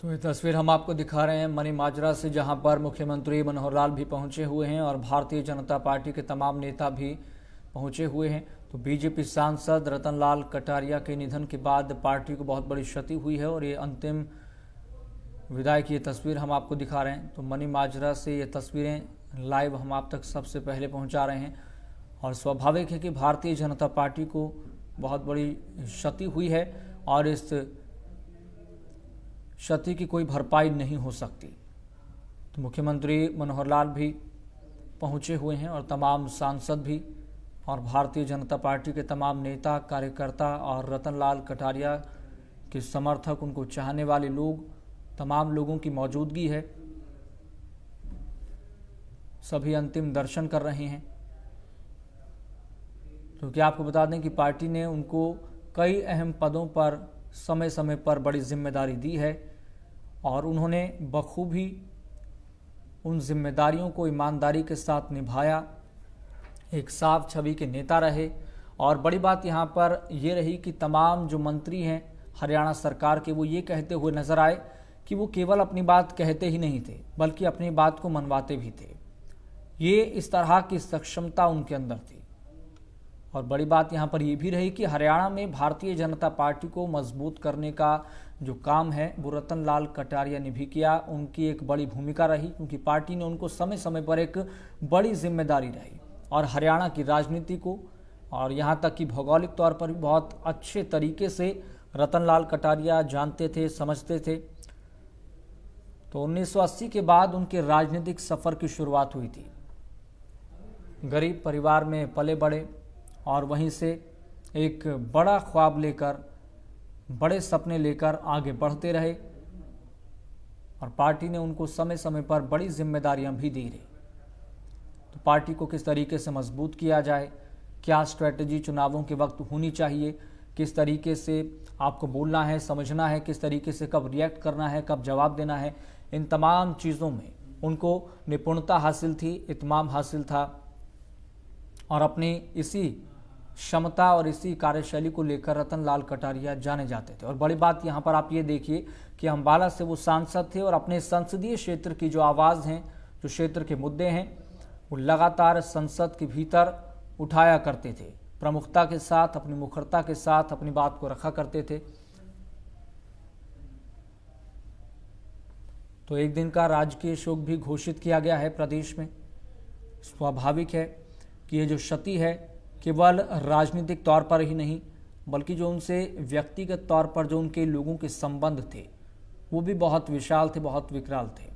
तो ये तस्वीर हम आपको दिखा रहे हैं मनी माजरा से, जहां पर मुख्यमंत्री मनोहर लाल भी पहुंचे हुए हैं और भारतीय जनता पार्टी के तमाम नेता भी पहुंचे हुए हैं। तो बीजेपी सांसद रतन लाल कटारिया के निधन के बाद पार्टी को बहुत बड़ी क्षति हुई है और ये अंतिम विदाई की ये तस्वीर हम आपको दिखा रहे हैं। तो मनी माजरा से ये तस्वीरें लाइव हम आप तक सबसे पहले पहुँचा रहे हैं और स्वाभाविक है कि भारतीय जनता पार्टी को बहुत बड़ी क्षति हुई है और इस क्षति की कोई भरपाई नहीं हो सकती। तो मुख्यमंत्री मनोहर लाल भी पहुंचे हुए हैं और तमाम सांसद भी और भारतीय जनता पार्टी के तमाम नेता कार्यकर्ता और रतन लाल कटारिया के समर्थक, उनको चाहने वाले लोग, तमाम लोगों की मौजूदगी है। सभी अंतिम दर्शन कर रहे हैं क्योंकि आपको बता दें कि पार्टी ने उनको कई अहम पदों पर समय समय पर बड़ी जिम्मेदारी दी है और उन्होंने बखूबी उन जिम्मेदारियों को ईमानदारी के साथ निभाया। एक साफ छवि के नेता रहे और बड़ी बात यहाँ पर यह रही कि तमाम जो मंत्री हैं हरियाणा सरकार के, वो ये कहते हुए नजर आए कि वो केवल अपनी बात कहते ही नहीं थे बल्कि अपनी बात को मनवाते भी थे। ये इस तरह की सक्षमता उनके अंदर थी। और बड़ी बात यहाँ पर यह भी रही कि हरियाणा में भारतीय जनता पार्टी को मजबूत करने का जो काम है वो रतन लाल कटारिया ने भी किया। उनकी एक बड़ी भूमिका रही क्योंकि पार्टी ने उनको समय समय पर एक बड़ी जिम्मेदारी रही और हरियाणा की राजनीति को और यहाँ तक कि भौगोलिक तौर पर भी बहुत अच्छे तरीके से रतन लाल कटारिया जानते थे, समझते थे। तो 1980 के बाद उनके राजनीतिक सफर की शुरुआत हुई थी। गरीब परिवार में पले बड़े और वहीं से एक बड़ा ख्वाब लेकर, बड़े सपने लेकर आगे बढ़ते रहे और पार्टी ने उनको समय समय पर बड़ी जिम्मेदारियां भी दी रही। तो पार्टी को किस तरीके से मजबूत किया जाए, क्या स्ट्रेटजी चुनावों के वक्त होनी चाहिए, किस तरीके से आपको बोलना है, समझना है, किस तरीके से कब रिएक्ट करना है, कब जवाब देना है, इन तमाम चीज़ों में उनको निपुणता हासिल थी, इत्माम हासिल था और अपनी इसी क्षमता और इसी कार्यशैली को लेकर रतन लाल कटारिया जाने जाते थे। और बड़ी बात यहाँ पर आप ये देखिए कि अम्बाला से वो सांसद थे और अपने संसदीय क्षेत्र की जो आवाज़ हैं, जो क्षेत्र के मुद्दे हैं, वो लगातार संसद के भीतर उठाया करते थे। प्रमुखता के साथ, अपनी मुखरता के साथ अपनी बात को रखा करते थे। तो एक दिन का राजकीय शोक भी घोषित किया गया है प्रदेश में। स्वाभाविक है कि ये जो क्षति है केवल राजनीतिक तौर पर ही नहीं बल्कि जो उनसे व्यक्तिगत तौर पर जो उनके लोगों के संबंध थे वो भी बहुत विशाल थे, बहुत विकराल थे।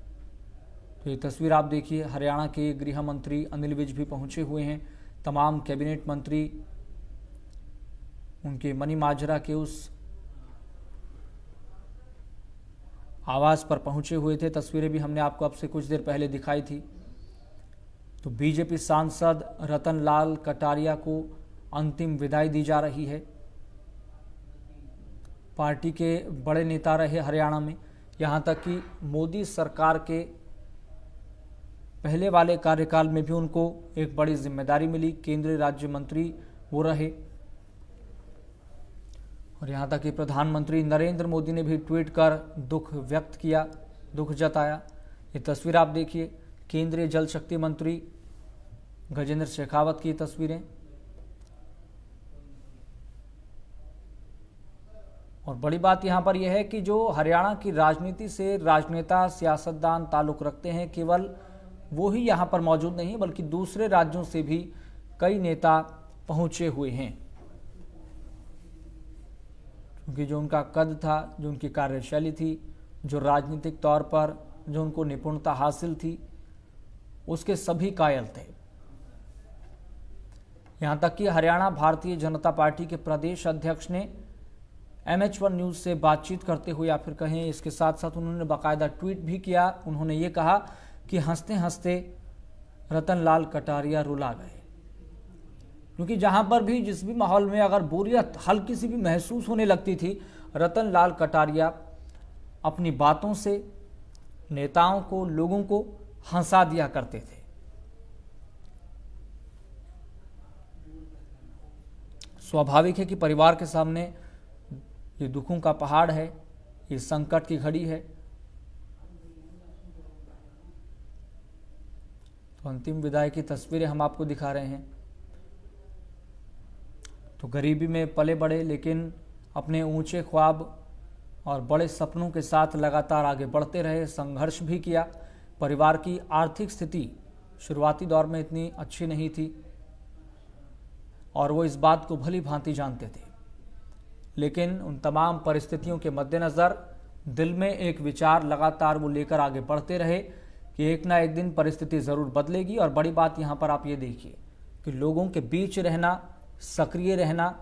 तो ये तस्वीर आप देखिए, हरियाणा के गृह मंत्री अनिल विज भी पहुंचे हुए हैं। तमाम कैबिनेट मंत्री उनके मनी माजरा के उस आवास पर पहुंचे हुए थे। तस्वीरें भी हमने आपको अब से कुछ देर पहले दिखाई थी। तो बीजेपी सांसद रतन लाल कटारिया को अंतिम विदाई दी जा रही है। पार्टी के बड़े नेता रहे हरियाणा में, यहाँ तक कि मोदी सरकार के पहले वाले कार्यकाल में भी उनको एक बड़ी जिम्मेदारी मिली, केंद्रीय राज्य मंत्री वो रहे। और यहाँ तक कि प्रधानमंत्री नरेंद्र मोदी ने भी ट्वीट कर दुख व्यक्त किया, दुख जताया। ये तस्वीर आप देखिए, केंद्रीय जल शक्ति मंत्री गजेंद्र शेखावत की तस्वीरें। और बड़ी बात यहां पर यह है कि जो हरियाणा की राजनीति से राजनेता, सियासतदान ताल्लुक रखते हैं, केवल वो ही यहां पर मौजूद नहीं बल्कि दूसरे राज्यों से भी कई नेता पहुंचे हुए हैं। क्योंकि जो उनका कद था, जो उनकी कार्यशैली थी, जो राजनीतिक तौर पर जो उनको निपुणता हासिल थी, उसके सभी कायल थे। यहां तक कि हरियाणा भारतीय जनता पार्टी के प्रदेश अध्यक्ष ने MH1 न्यूज से बातचीत करते हुए या फिर कहें इसके साथ साथ उन्होंने बाकायदा ट्वीट भी किया। उन्होंने ये कहा कि हंसते हंसते रतन लाल कटारिया रुला गए। क्योंकि जहां पर भी जिस भी माहौल में अगर बोरियत हल्की सी भी महसूस होने लगती थी, रतन लाल कटारिया अपनी बातों से नेताओं को, लोगों को हंसा दिया करते थे। स्वाभाविक है कि परिवार के सामने ये दुखों का पहाड़ है, ये संकट की घड़ी है तो अंतिम विदाई की तस्वीरें हम आपको दिखा रहे हैं। तो गरीबी में पले बड़े, लेकिन अपने ऊंचे ख्वाब और बड़े सपनों के साथ लगातार आगे बढ़ते रहे, संघर्ष भी किया। परिवार की आर्थिक स्थिति शुरुआती दौर में इतनी अच्छी नहीं थी और वो इस बात को भली भांति जानते थे, लेकिन उन तमाम परिस्थितियों के मद्देनज़र दिल में एक विचार लगातार वो लेकर आगे बढ़ते रहे कि एक ना एक दिन परिस्थिति ज़रूर बदलेगी। और बड़ी बात यहाँ पर आप ये देखिए कि लोगों के बीच रहना, सक्रिय रहना,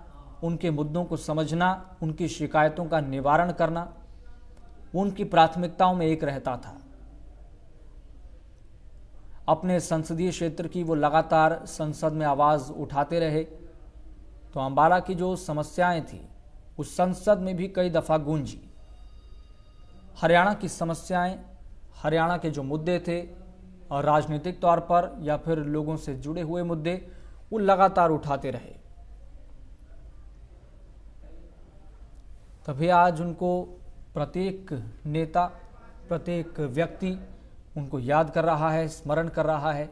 उनके मुद्दों को समझना, उनकी शिकायतों का निवारण करना उनकी प्राथमिकताओं में एक रहता था। अपने संसदीय क्षेत्र की वो लगातार संसद में आवाज़ उठाते रहे। तो अंबाला की जो समस्याएं थी उस संसद में भी कई दफ़ा गूंजी। हरियाणा की समस्याएं, हरियाणा के जो मुद्दे थे और राजनीतिक तौर पर या फिर लोगों से जुड़े हुए मुद्दे, वो लगातार उठाते रहे। तभी आज उनको प्रत्येक नेता, प्रत्येक व्यक्ति उनको याद कर रहा है, स्मरण कर रहा है